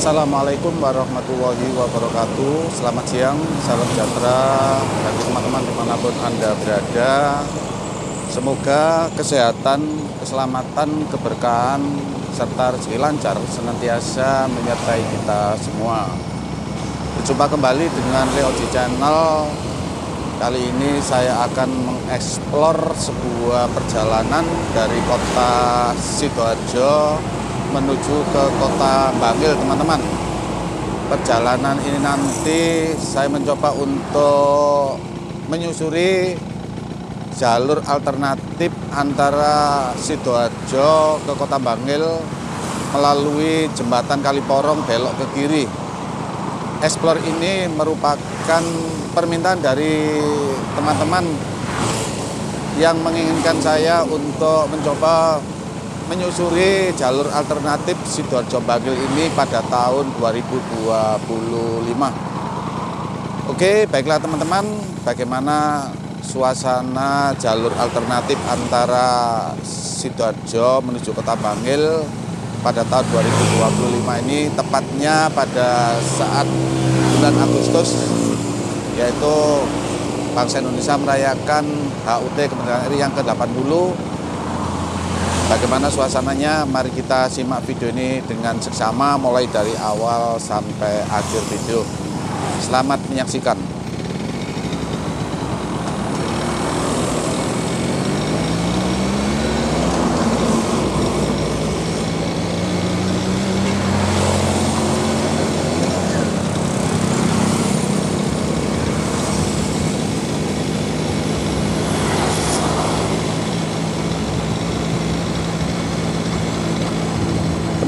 Assalamualaikum warahmatullahi wabarakatuh. Selamat siang, salam sejahtera bagi teman-teman dimanapun Anda berada. Semoga kesehatan, keselamatan, keberkahan, serta rezeki lancar senantiasa menyertai kita semua. Berjumpa kembali dengan Leo Oji Channel. Kali ini saya akan mengeksplor sebuah perjalanan dari kota Sidoarjo menuju ke kota Bangil, teman-teman. Perjalanan ini nanti saya mencoba untuk menyusuri jalur alternatif antara Sidoarjo ke kota Bangil melalui jembatan Kaliporong belok ke kiri. Explore ini merupakan permintaan dari teman-teman yang menginginkan saya untuk mencoba menyusuri jalur alternatif Sidoarjo Bangil ini pada tahun 2025. Oke, baiklah teman-teman, bagaimana suasana jalur alternatif antara Sidoarjo menuju kota Bangil pada tahun 2025 ini, tepatnya pada saat bulan Agustus, yaitu bangsa Indonesia merayakan HUT kemerdekaan RI yang ke-80. Bagaimana suasananya? Mari kita simak video ini dengan seksama mulai dari awal sampai akhir video. Selamat menyaksikan.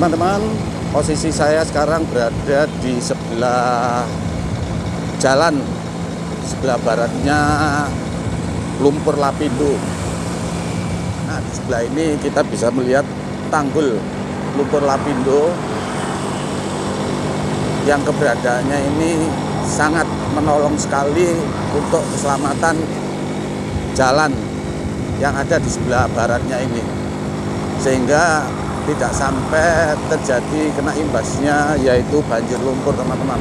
Teman-teman, posisi saya sekarang berada di sebelah jalan, sebelah baratnya Lumpur Lapindo. Nah, di sebelah ini kita bisa melihat tanggul Lumpur Lapindo yang keberadaannya ini sangat menolong sekali untuk keselamatan jalan yang ada di sebelah baratnya ini, sehingga tidak sampai terjadi kena imbasnya yaitu banjir lumpur, teman-teman.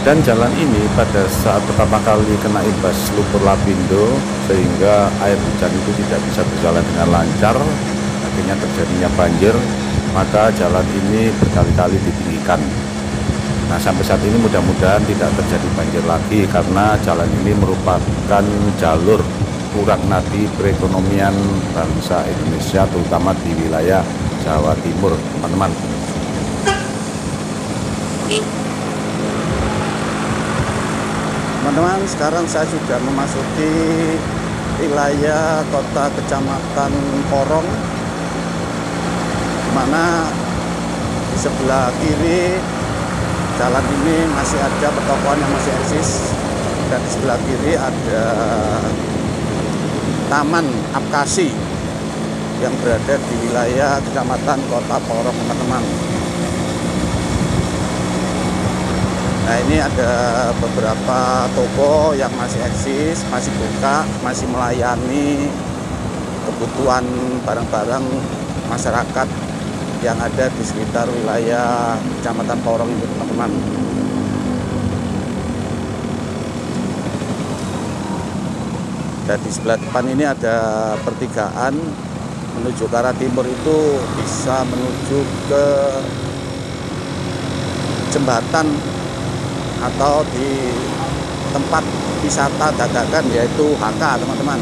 Dan jalan ini pada saat pertama kali kena imbas lumpur Lapindo, sehingga air hujan itu tidak bisa berjalan dengan lancar, akhirnya terjadinya banjir, maka jalan ini berkali-kali ditinggikan. Nah, sampai saat ini mudah-mudahan tidak terjadi banjir lagi, karena jalan ini merupakan jalur urat nadi perekonomian bangsa Indonesia, terutama di wilayah Jawa Timur, teman-teman. Teman-teman, sekarang saya sudah memasuki wilayah kota kecamatan Porong, di mana di sebelah kiri jalan ini masih ada pertokoan yang masih eksis, dan di sebelah kiri ada Taman Apkasi yang berada di wilayah kecamatan Kota Porong, teman-teman. Nah, ini ada beberapa toko yang masih eksis, masih buka, masih melayani kebutuhan barang-barang masyarakat yang ada di sekitar wilayah Kecamatan Porong itu, teman-teman. Dan di sebelah depan ini ada pertigaan menuju ke arah timur, itu bisa menuju ke jembatan atau di tempat wisata dadakan, yaitu HK, teman-teman,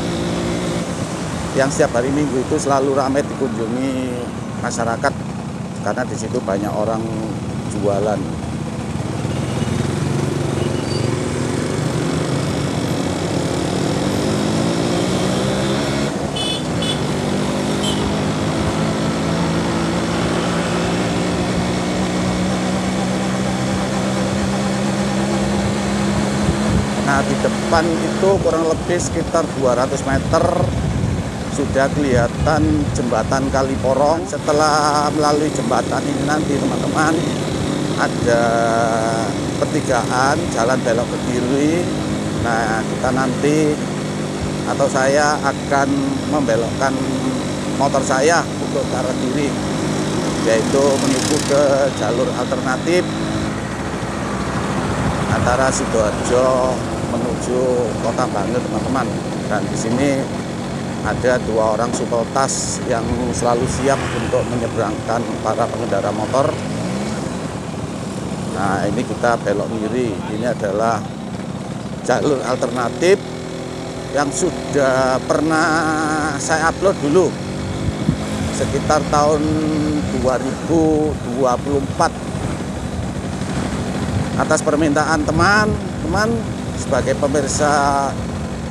yang setiap hari Minggu itu selalu ramai dikunjungi masyarakat karena di situ banyak orang jualan. Nah, di depan itu kurang lebih sekitar 200 meter sudah kelihatan jembatan Kaliporong. Setelah melalui jembatan ini nanti, teman-teman, ada pertigaan jalan belok ke kiri. Nah, kita nanti atau saya akan membelokkan motor saya untuk ke arah kiri, yaitu menuju ke jalur alternatif antara Sidoarjo menuju Kota Bangil, teman-teman. Dan di sini ada 2 orang supeltas yang selalu siap untuk menyeberangkan para pengendara motor. Nah, ini kita belok kiri. Ini adalah jalur alternatif yang sudah pernah saya upload dulu sekitar tahun 2024 atas permintaan teman-teman sebagai pemirsa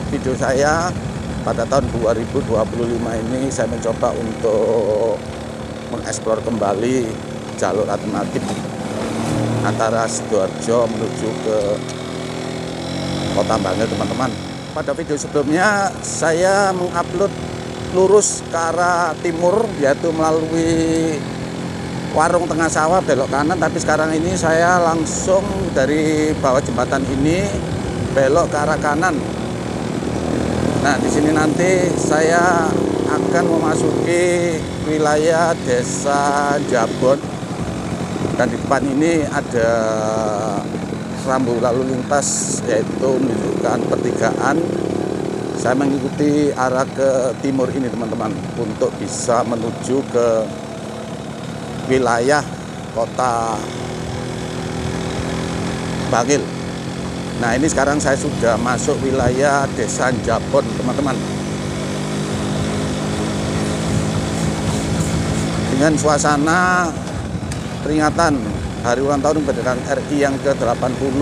video saya. Pada tahun 2025 ini saya mencoba untuk mengeksplor kembali jalur alternatif antara Sidoarjo menuju ke Kota Bangil, teman-teman. Pada video sebelumnya saya mengupload lurus ke arah timur, yaitu melalui warung tengah sawah belok kanan, tapi sekarang ini saya langsung dari bawah jembatan ini belok ke arah kanan. Nah, di sini nanti saya akan memasuki wilayah Desa Jabon, dan di depan ini ada rambu lalu lintas, yaitu menunjukkan pertigaan. Saya mengikuti arah ke timur ini, teman-teman, untuk bisa menuju ke wilayah Kota Bangil. Nah, ini sekarang saya sudah masuk wilayah Desa Jabon, teman-teman. Dengan suasana peringatan Hari Ulang Tahun Kemerdekaan RI yang ke-80,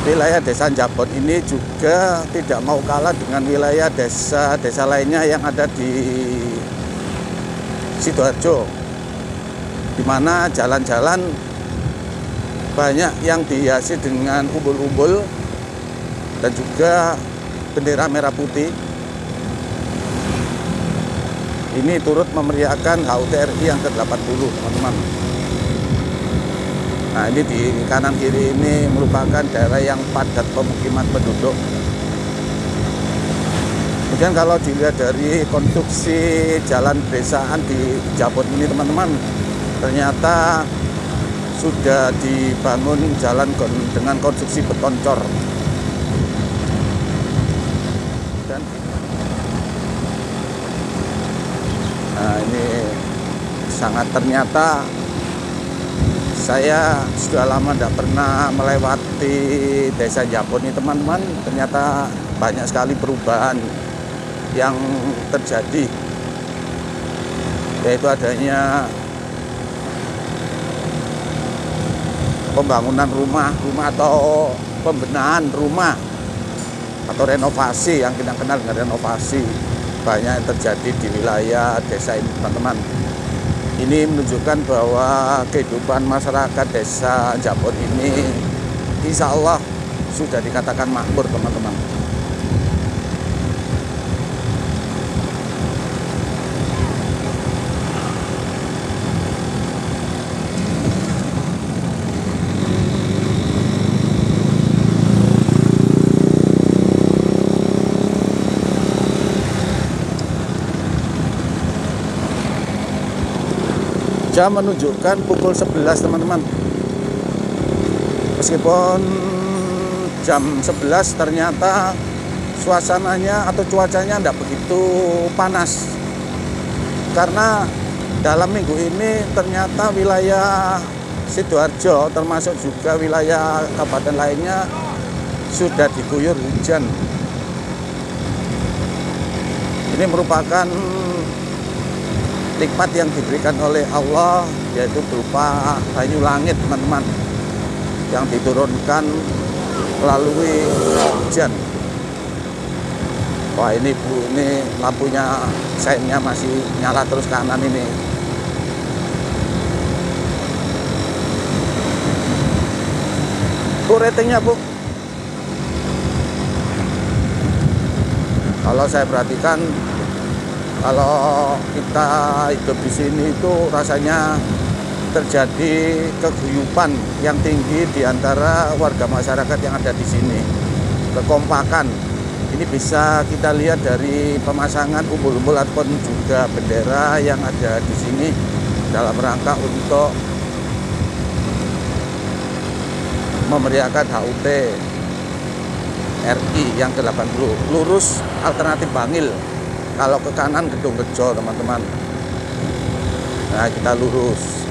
wilayah Desa Jabon ini juga tidak mau kalah dengan wilayah desa-desa lainnya yang ada di Sidoarjo, di mana jalan-jalan banyak yang dihiasi dengan umbul-umbul dan juga bendera merah putih. Ini turut memeriahkan HUT RI yang ke-80, teman-teman. Nah, ini di kanan kiri ini merupakan daerah yang padat pemukiman penduduk. Kemudian kalau dilihat dari konstruksi jalan desaan di Jabon ini, teman-teman, ternyata sudah dibangun jalan dengan konstruksi beton cor. Dan nah, ini sangat, ternyata saya sudah lama tidak pernah melewati Desa Jabon ini, teman-teman. Ternyata banyak sekali perubahan yang terjadi, yaitu adanya pembangunan rumah atau pembenahan rumah atau renovasi, yang kita kenal dengan renovasi, banyak yang terjadi di wilayah desa ini, teman-teman. Ini menunjukkan bahwa kehidupan masyarakat Desa Jabon ini insya Allah sudah dikatakan makmur, teman-teman. Jam menunjukkan pukul 11, teman-teman. Meskipun jam 11, ternyata suasananya atau cuacanya tidak begitu panas, karena dalam minggu ini ternyata wilayah Sidoarjo termasuk juga wilayah kabupaten lainnya sudah diguyur hujan. Ini merupakan nikmat yang diberikan oleh Allah, yaitu berupa banyu langit, teman-teman, yang diturunkan melalui hujan. Wah, ini Bu, ini lampunya seinnya masih nyala terus kanan ini. Bu, ratingnya Bu, kalau saya perhatikan, kalau kita hidup di sini itu rasanya terjadi keguyuban yang tinggi di antara warga masyarakat yang ada di sini. Kekompakan ini bisa kita lihat dari pemasangan umbul-umbul ataupun juga bendera yang ada di sini dalam rangka untuk memeriahkan HUT RI yang ke-80. Lurus alternatif Bangil. Kalau ke kanan Gedung Rejo, teman-teman. Nah, kita lurus.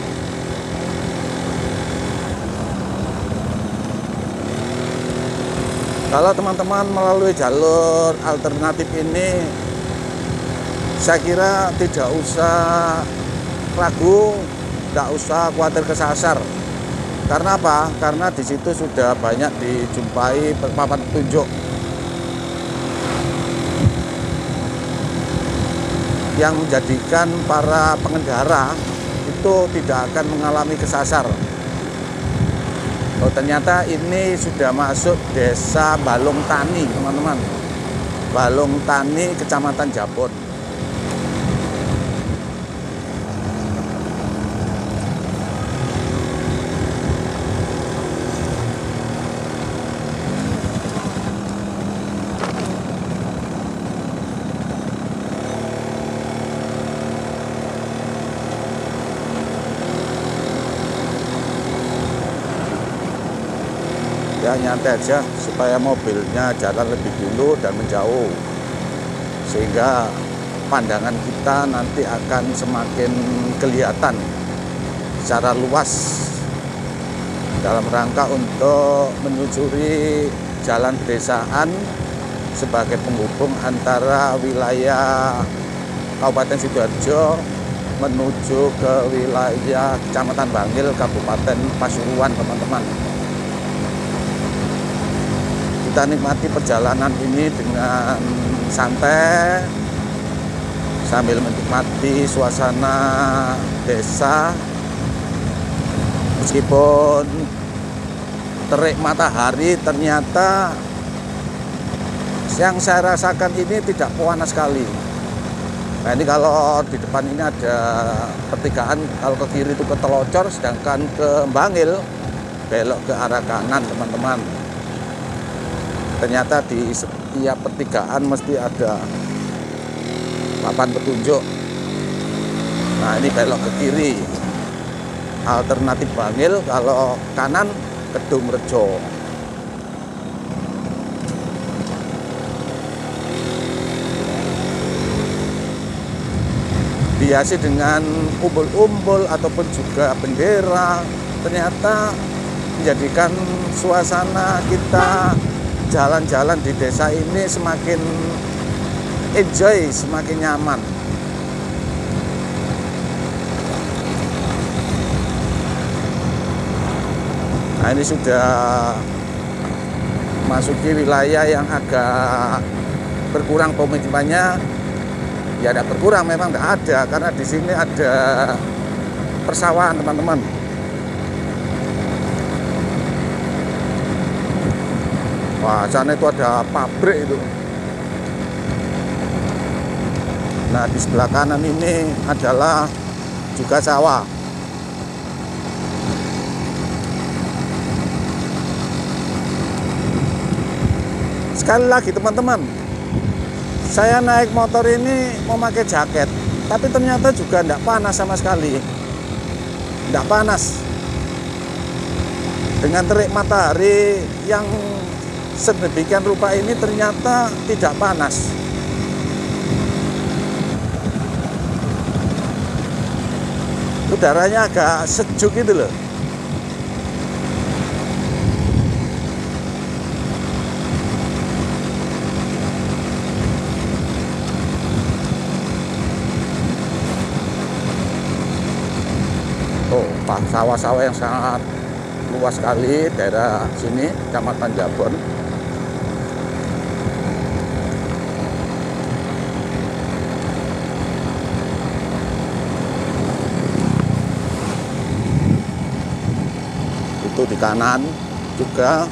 Kalau teman-teman melalui jalur alternatif ini, saya kira tidak usah ragu, tidak usah khawatir kesasar. Karena apa? Karena di situ sudah banyak dijumpai papan petunjuk yang menjadikan para pengendara itu tidak akan mengalami kesasar. Oh, ternyata ini sudah masuk desa Balong Tani, teman-teman. Balong Tani, Kecamatan Jabon. Ya, nyantai aja supaya mobilnya jalan lebih dulu dan menjauh, sehingga pandangan kita nanti akan semakin kelihatan secara luas dalam rangka untuk menyusuri jalan pedesaan sebagai penghubung antara wilayah Kabupaten Sidoarjo menuju ke wilayah Kecamatan Bangil, Kabupaten Pasuruan, teman-teman. Kita nikmati perjalanan ini dengan santai sambil menikmati suasana desa. Meskipun terik matahari, ternyata yang saya rasakan ini tidak panas sekali. Nah, ini kalau di depan ini ada pertigaan, kalau ke kiri itu ke Telocor, sedangkan ke Bangil belok ke arah kanan, teman-teman. Ternyata di setiap pertigaan mesti ada papan petunjuk. Nah, ini belok ke kiri, alternatif Bangil, kalau kanan Gedung Rejo. Dihiasi dengan umbul-umbul ataupun juga bendera, ternyata menjadikan suasana kita jalan-jalan di desa ini semakin enjoy, semakin nyaman. Nah, ini sudah masuki wilayah yang agak berkurang pemukimannya. Ya, ada berkurang, memang tidak ada, karena di sini ada persawahan, teman-teman. Wah, sana itu ada pabrik itu. Nah, di sebelah kanan ini adalah juga sawah. Sekali lagi, teman-teman, saya naik motor ini memakai jaket, tapi ternyata juga tidak panas sama sekali. Tidak panas. Dengan terik matahari yang sedemikian rupa ini ternyata tidak panas. Udaranya agak sejuk gitu loh. sawah-sawah yang sangat luas sekali daerah sini, Kecamatan Jabon. Itu di kanan juga.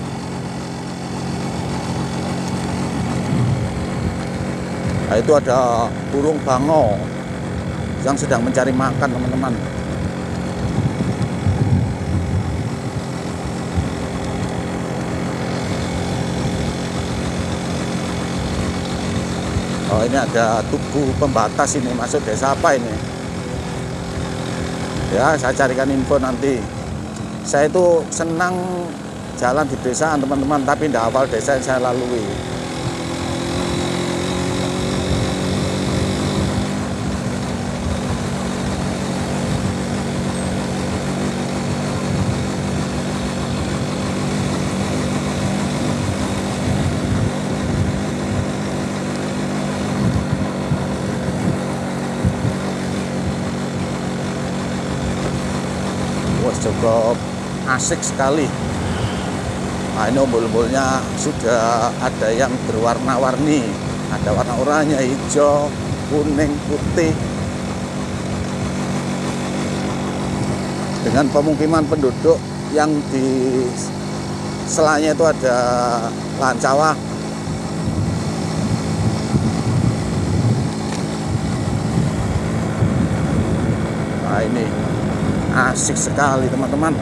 Nah, itu ada burung bangau yang sedang mencari makan, teman-teman. Oh, ini ada tugu pembatas ini, masuk desa apa ini? Ya, saya carikan info nanti. Saya itu senang jalan di desa, teman-teman, tapi tidak hafal desa yang saya lalui. Cukup asik sekali. Nah, ini umbul-umbulnya sudah ada yang berwarna-warni, ada warna oranye, hijau, kuning, putih. Dengan pemukiman penduduk yang di selanya itu ada lahan sawah. Nah, ini asik sekali, teman-teman.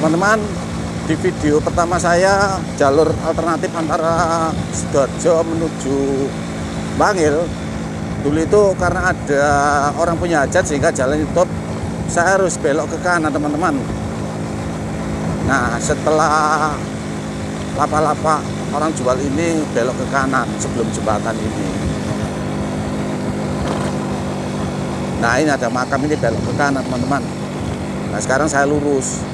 Teman-teman, di video pertama saya jalur alternatif antara Sidoarjo menuju Bangil, dulu itu karena ada orang punya hajat sehingga jalan ditutup. Saya harus belok ke kanan, teman-teman. Nah, setelah lapa-lapa orang jual ini, belok ke kanan sebelum jembatan ini. Nah, ini ada makam, ini belok ke kanan, teman-teman. Nah, sekarang saya lurus.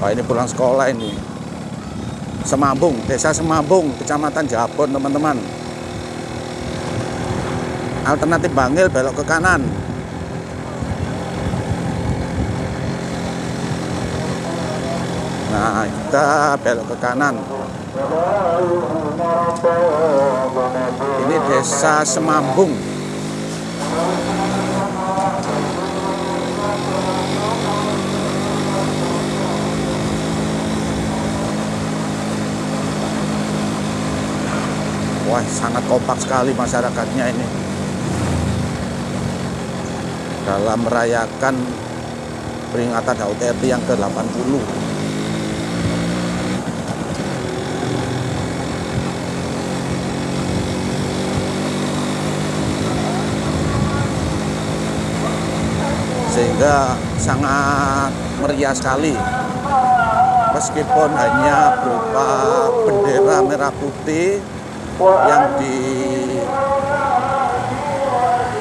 Wah, ini pulang sekolah ini. Semambung, desa Semambung, Kecamatan Jabon, teman-teman. Alternatif Bangil, belok ke kanan. Nah, kita belok ke kanan. Ini desa Semambung. Wah, sangat kompak sekali masyarakatnya ini dalam merayakan peringatan HUT RI yang ke-80. Sehingga sangat meriah sekali. Meskipun hanya berupa bendera merah putih yang di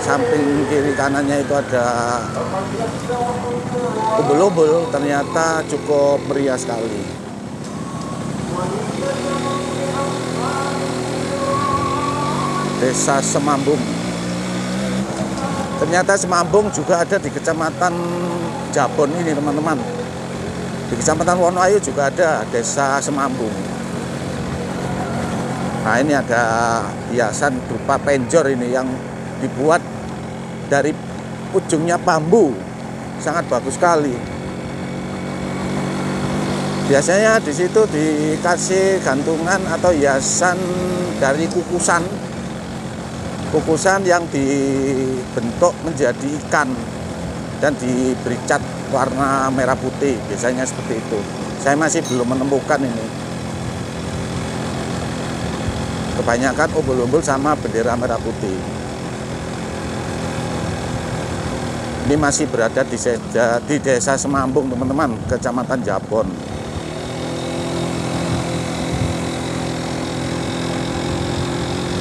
samping kiri kanannya itu ada umbul-umbul, ternyata cukup meriah sekali. Desa Semambung. Ternyata Semambung juga ada di Kecamatan Jabon ini, teman-teman. Di Kecamatan Wonoayu juga ada desa Semambung. Nah, ini ada hiasan berupa penjor ini yang dibuat dari ujungnya bambu. Sangat bagus sekali. Biasanya di situ dikasih gantungan atau hiasan dari kukusan. Kukusan yang dibentuk menjadi ikan dan diberi cat warna merah putih. Biasanya seperti itu. Saya masih belum menemukan ini. Kebanyakan umbul-umbul sama bendera merah putih. Ini masih berada di Desa Semambung, teman-teman, Kecamatan Jabon.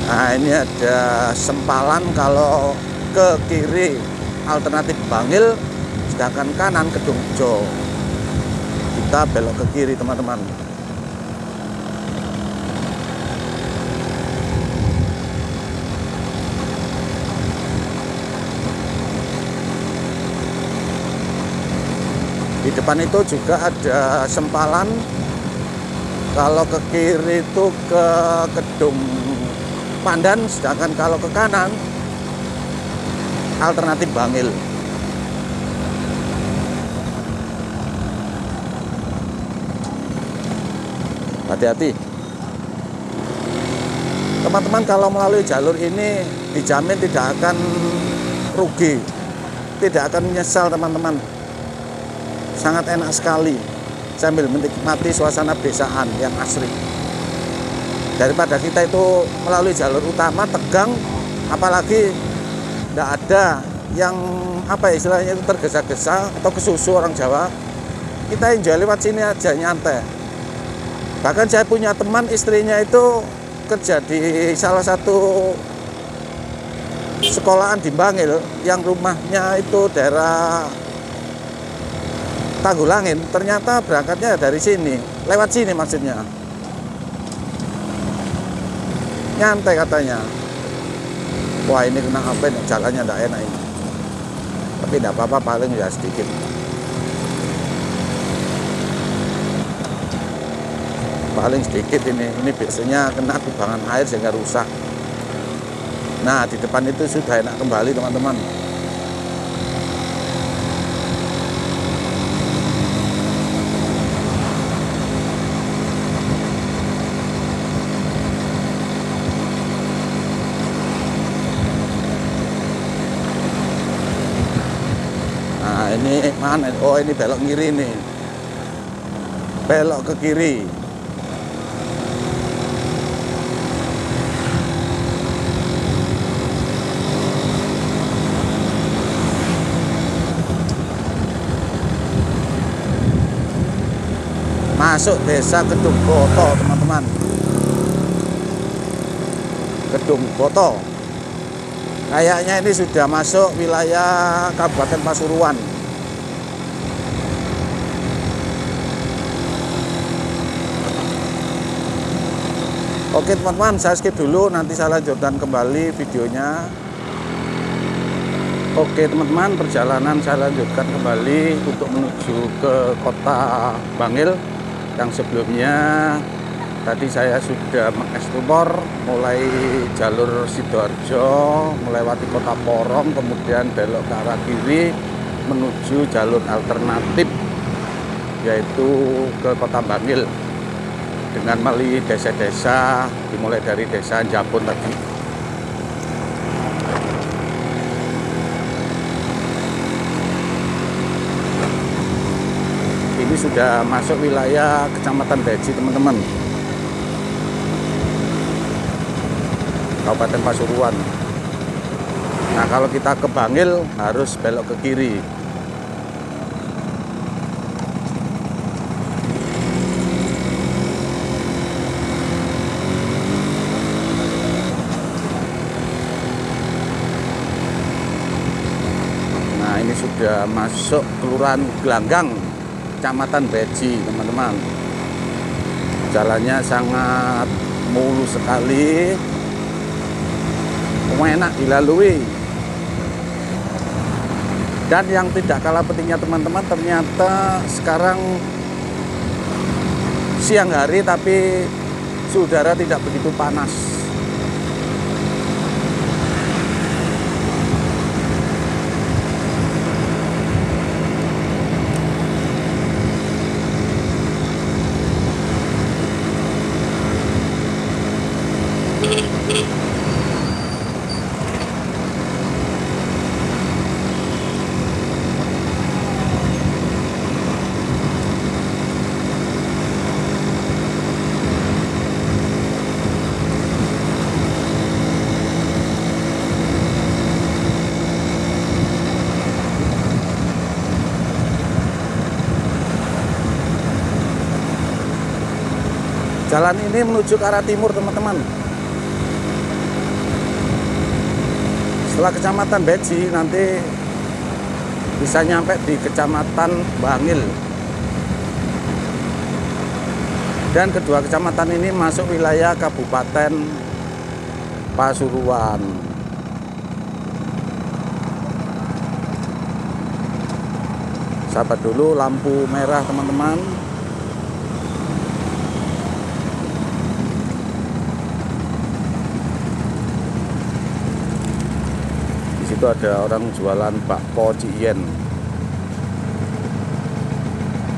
Nah, ini ada sempalan kalau ke kiri alternatif Bangil, sedangkan kanan Kedungjo. Kita belok ke kiri, teman-teman. Di depan itu juga ada sempalan kalau ke kiri itu ke Kedung Pandan, sedangkan kalau ke kanan alternatif Bangil. Hati-hati teman-teman, kalau melalui jalur ini dijamin tidak akan rugi, tidak akan menyesal, teman-teman. Sangat enak sekali sambil menikmati suasana pedesaan yang asri. Daripada kita itu melalui jalur utama tegang, apalagi tidak ada yang apa ya, istilahnya itu tergesa-gesa atau kesusu orang Jawa. Kita enjoy lewat sini aja, nyantai. Bahkan saya punya teman, istrinya itu kerja di salah satu sekolahan di Bangil yang rumahnya itu daerah Tanggulangin. Ternyata berangkatnya dari sini, lewat sini maksudnya. Nyantai katanya. Wah, ini kena apa ini, jalannya tidak enak ini. Tapi tidak apa-apa, paling ya sedikit. Paling sedikit ini biasanya kena kubangan air sehingga rusak. Nah, di depan itu sudah enak kembali, teman-teman. Ini mana? Oh, ini belok kiri nih. Belok ke kiri. Masuk Desa Kedung Boto, teman-teman. Kedung Boto. Kayaknya ini sudah masuk wilayah Kabupaten Pasuruan. Oke teman-teman, saya skip dulu, nanti saya lanjutkan kembali videonya. Oke teman-teman, perjalanan saya lanjutkan kembali untuk menuju ke kota Bangil. Yang sebelumnya tadi saya sudah mengeksplor mulai jalur Sidoarjo, melewati kota Porong, kemudian belok ke arah kiri menuju jalur alternatif yaitu ke kota Bangil dengan melalui desa-desa, dimulai dari desa Jabon tadi. Ini sudah masuk wilayah Kecamatan Beji, teman-teman, Kabupaten Pasuruan. Nah, kalau kita ke Bangil harus belok ke kiri. Nah, ini sudah masuk Kelurahan Gelanggang, Kecamatan Beji, teman-teman. Jalannya sangat mulus sekali, enak dilalui. Dan yang tidak kalah pentingnya, teman-teman, ternyata sekarang siang hari tapi suhu udara tidak begitu panas. Jalan ini menuju ke arah timur, teman-teman. Setelah Kecamatan Beji, nanti bisa nyampe di Kecamatan Bangil. Dan kedua kecamatan ini masuk wilayah Kabupaten Pasuruan. Sabar dulu, lampu merah, teman-teman. Di situ ada orang jualan bakpo Ciyen.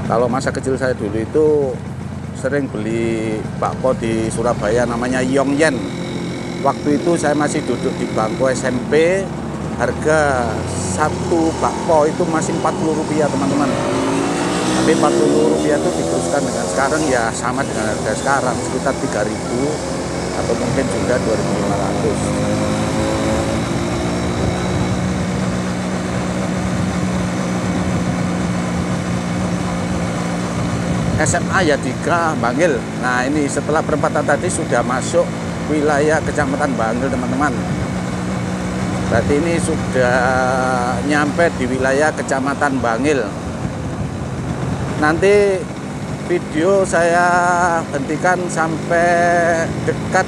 Kalau masa kecil saya dulu itu sering beli bakpo di Surabaya, namanya Yongyen. Waktu itu saya masih duduk di bangku SMP, harga satu bakpo itu masih Rp40, teman-teman. Tapi Rp40 itu diteruskan dengan sekarang ya sama dengan harga sekarang, sekitar 3.000 atau mungkin juga 2.500. SMA Yadika Bangil. Nah, ini setelah perempatan tadi sudah masuk wilayah Kecamatan Bangil, teman-teman. Berarti ini sudah nyampe di wilayah Kecamatan Bangil. Nanti video saya hentikan sampai dekat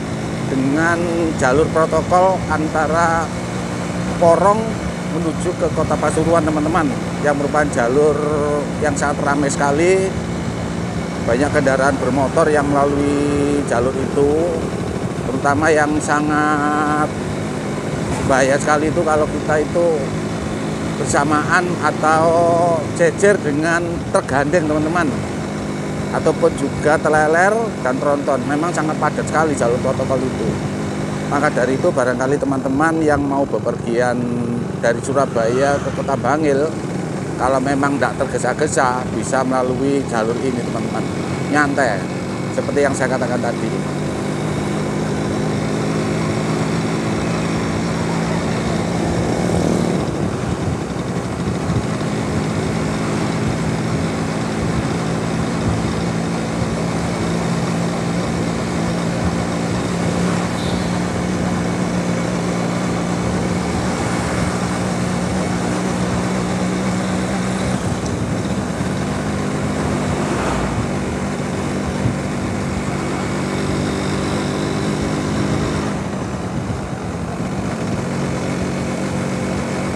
dengan jalur protokol antara Porong menuju ke Kota Pasuruan, teman-teman, yang merupakan jalur yang sangat ramai sekali. Banyak kendaraan bermotor yang melalui jalur itu, terutama yang sangat bahaya sekali itu kalau kita itu bersamaan atau jejer dengan tergandeng, teman-teman, ataupun juga teleler dan tronton. Memang sangat padat sekali jalur protokol itu. Maka dari itu barangkali teman-teman yang mau bepergian dari Surabaya ke Kota Bangil, kalau memang tidak tergesa-gesa, bisa melalui jalur ini, teman-teman. Nyantai, seperti yang saya katakan tadi.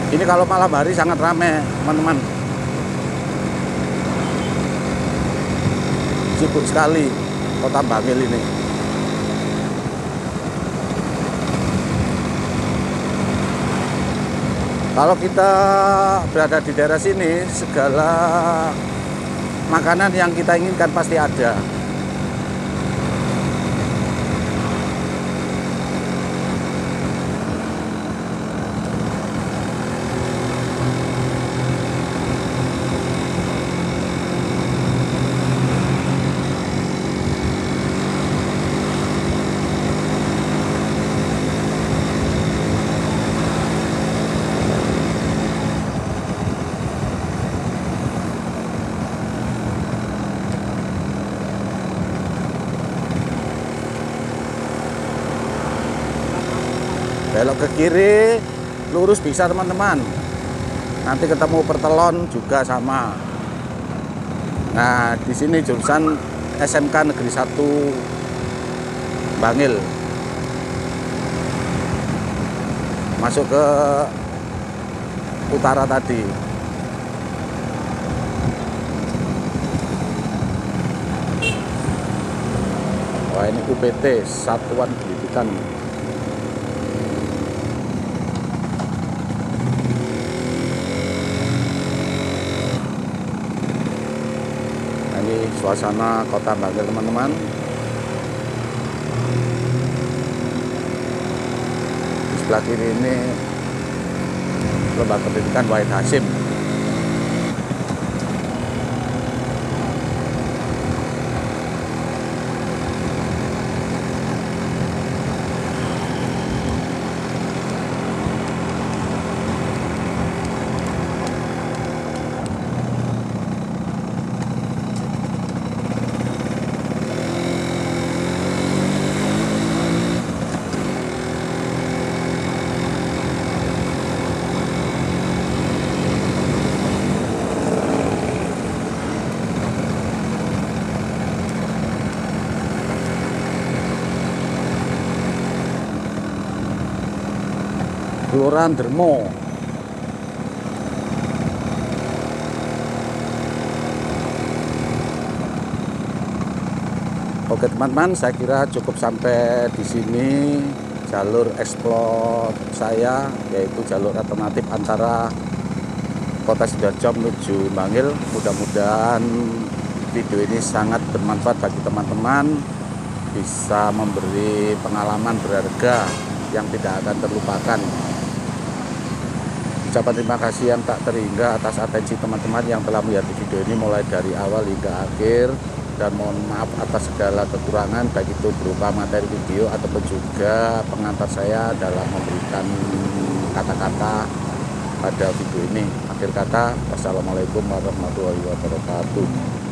Ini kalau malam hari sangat ramai, teman-teman. Sibuk sekali Kota Bangil ini. Kalau kita berada di daerah sini, segala makanan yang kita inginkan pasti ada. Belok ke kiri, lurus bisa, teman-teman. Nanti ketemu Pertelon juga sama. Nah, di sini jurusan SMK Negeri 1 Bangil. Masuk ke utara tadi. Wah, ini UPT, Satuan Pendidikan. Suasana Kota Bangil, teman-teman. Di sebelah kiri ini Lembaga Pendidikan Wahid Hasyim. Gelora Dermo. Oke teman-teman, saya kira cukup sampai di sini jalur eksplor saya, yaitu jalur alternatif antara Kota Sidoarjo menuju Bangil. Mudah-mudahan video ini sangat bermanfaat bagi teman-teman, bisa memberi pengalaman berharga yang tidak akan terlupakan. Ucapan terima kasih yang tak terhingga atas atensi teman-teman yang telah melihat video ini mulai dari awal hingga akhir. Dan mohon maaf atas segala kekurangan, baik itu berupa materi video ataupun juga pengantar saya dalam memberikan kata-kata pada video ini. Akhir kata, wassalamualaikum warahmatullahi wabarakatuh.